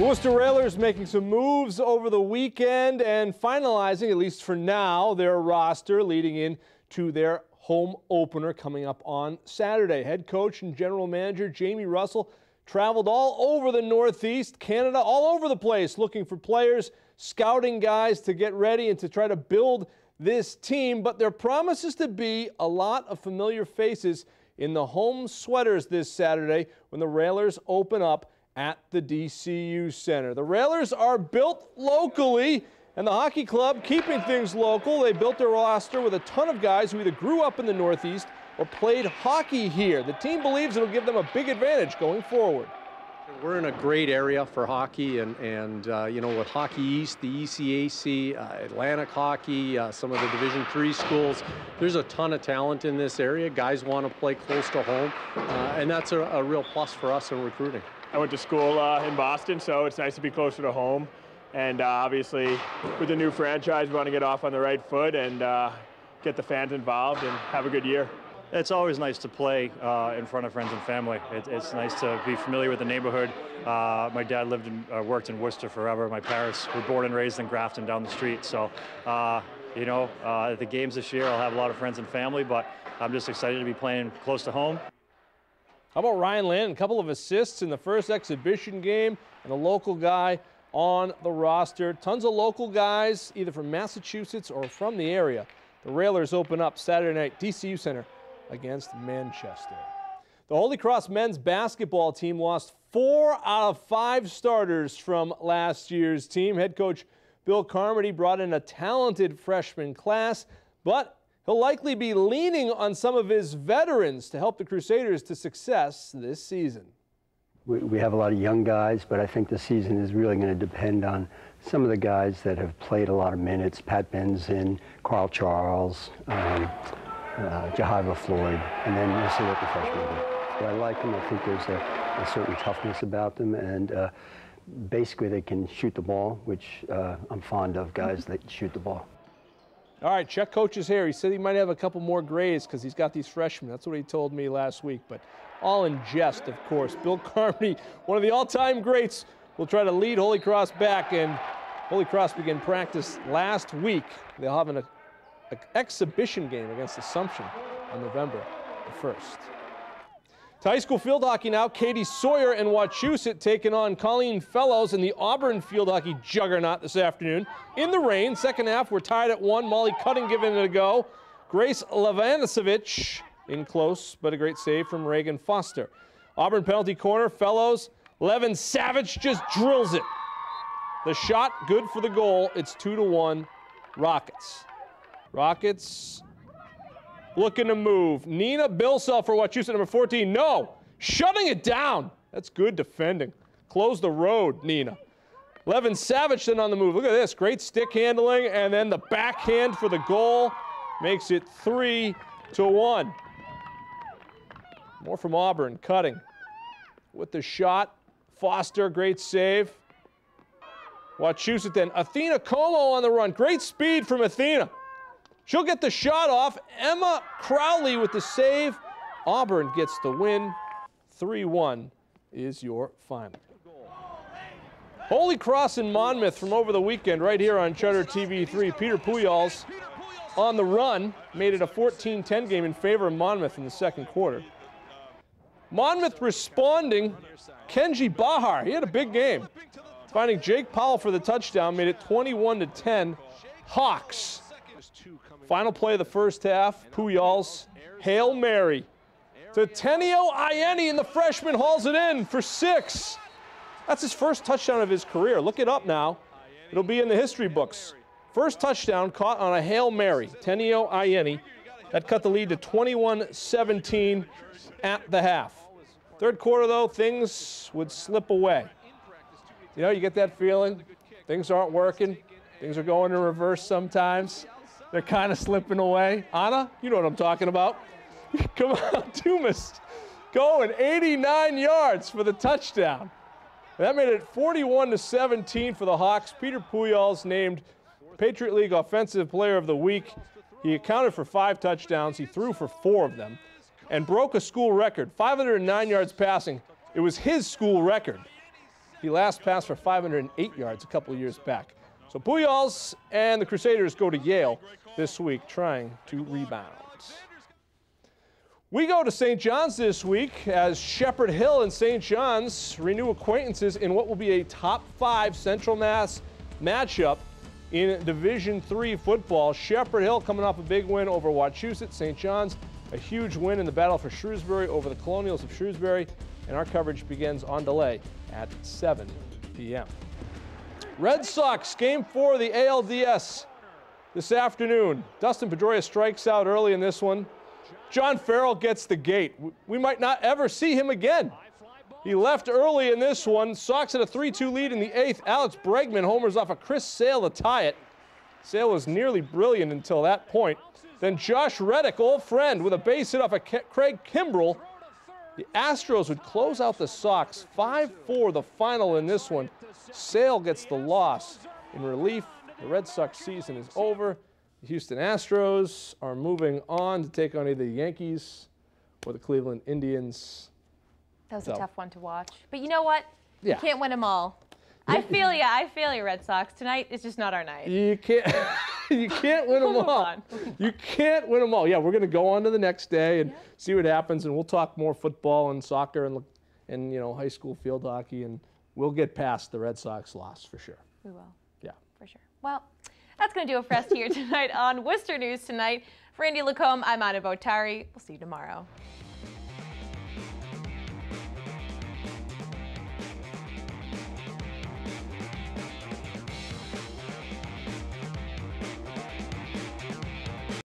Worcester Railers making some moves over the weekend and finalizing, at least for now, their roster leading into their home opener coming up on Saturday. Head coach and general manager Jamie Russell traveled all over the Northeast, Canada, all over the place, looking for players, scouting guys to get ready and to try to build this team. But there promises to be a lot of familiar faces in the home sweaters this Saturday when the Railers open up at the DCU Center. The Railers are built locally, and the hockey club keeping things local. They built their roster with a ton of guys who either grew up in the Northeast or played hockey here. The team believes it'll give them a big advantage going forward. We're in a great area for hockey, and you know, with Hockey East, the ECAC, Atlantic Hockey, some of the Division III schools, there's a ton of talent in this area. Guys want to play close to home, and that's a real plus for us in recruiting. I went to school in Boston, so it's nice to be closer to home. And obviously, with the new franchise, we want to get off on the right foot and get the fans involved and have a good year. It's always nice to play in front of friends and family. It's nice to be familiar with the neighborhood. My dad lived and worked in Worcester forever. My parents were born and raised in Grafton down the street. So, you know, at the games this year, I'll have a lot of friends and family, but I'm just excited to be playing close to home. How about Ryan Land? A couple of assists in the first exhibition game, and a local guy on the roster. Tons of local guys, either from Massachusetts or from the area. The Railers open up Saturday night, DCU Center, against Manchester. The Holy Cross men's basketball team lost 4 out of 5 starters from last year's team. Head coach Bill Carmody brought in a talented freshman class, but he'll likely be leaning on some of his veterans to help the Crusaders to success this season. We have a lot of young guys, but I think the season is really going to depend on some of the guys that have played a lot of minutes. Pat Benson, Carl Charles, Jehiva Floyd, and then we'll see what the freshmen do. I like them. I think there's a certain toughness about them, and basically they can shoot the ball, which I'm fond of, guys that shoot the ball. All right, check coach's hair. He said he might have a couple more grays because he's got these freshmen. That's what he told me last week, but all in jest, of course. Bill Carmody, one of the all-time greats, will try to lead Holy Cross back, and Holy Cross began practice last week. They'll have an exhibition game against Assumption on November the 1st. To high school field hockey now, Katie Sawyer and Wachusett taking on Colleen Fellows and the Auburn field hockey juggernaut this afternoon. In the rain, second half, we're tied at 1. Molly Cutting giving it a go. Grace Levanisevich in close, but a great save from Reagan Foster. Auburn penalty corner, Fellows. Levin Savage just drills it. The shot good for the goal. It's 2-1 Rockets. Rockets looking to move. Nina Bilsell for Wachusett, number 14. No, shutting it down. That's good defending. Close the road, Nina. Levin Savage then on the move. Look at this, great stick handling, and then the backhand for the goal makes it 3-1. More from Auburn, Cutting with the shot. Foster, great save. Wachusett then. Athena Como on the run. Great speed from Athena. She'll get the shot off. Emma Crowley with the save. Auburn gets the win. 3-1 is your final. Holy Cross and Monmouth from over the weekend right here on Charter TV3. Peter Pujols on the run made it a 14-10 game in favor of Monmouth in the second quarter. Monmouth responding. Kenji Bahar, he had a big game. Finding Jake Powell for the touchdown made it 21-10. Hawks. Final play of the first half, Pujols, Hail Mary to Tenio Ieni, and the freshman hauls it in for 6. That's his first touchdown of his career. Look it up now. It'll be in the history books. First touchdown caught on a Hail Mary, Tenio Ieni. That cut the lead to 21-17 at the half. Third quarter, though, things would slip away. You know, you get that feeling? Things aren't working. Things are going in reverse sometimes. They're kind of slipping away. Anna, you know what I'm talking about. Come on, Dumas going 89 yards for the touchdown. That made it 41-17 for the Hawks. Peter Pujols named Patriot League Offensive Player of the Week. He accounted for 5 touchdowns. He threw for 4 of them and broke a school record, 509 yards passing. It was his school record. He last passed for 508 yards a couple of years back. So Puyalls and the Crusaders go to Yale this week trying to rebound. We go to St. John's this week as Shepherd Hill and St. John's renew acquaintances in what will be a top 5 Central Mass matchup in Division III football. Shepherd Hill coming off a big win over Wachusett. St. John's a huge win in the battle for Shrewsbury over the Colonials of Shrewsbury. And our coverage begins on delay at 7 p.m. Red Sox, Game 4 of the ALDS this afternoon. Dustin Pedroia strikes out early in this one. John Farrell gets the gate. We might not ever see him again. He left early in this one. Sox had a 3-2 lead in the 8th. Alex Bregman homers off a Chris Sale to tie it. Sale was nearly brilliant until that point. Then Josh Reddick, old friend, with a base hit off of Craig Kimbrell. The Astros would close out the Sox. 5-4 the final in this one. Sale gets the loss. In relief, the Red Sox season is over. The Houston Astros are moving on to take on either the Yankees or the Cleveland Indians. That was a tough one to watch. But you know what? Yeah. You can't win them all. I feel you. I feel you, Red Sox. Tonight is just not our night. You can't, you can't win them all. You can't win them all. Yeah, we're going to go on to the next day and see what happens, and we'll talk more football and soccer and you know, high school field hockey, and we'll get past the Red Sox loss for sure. We will. Yeah. For sure. Well, that's going to do it for us here tonight on Worcester News Tonight. For Andy Lacombe, I'm Anna Botari. We'll see you tomorrow.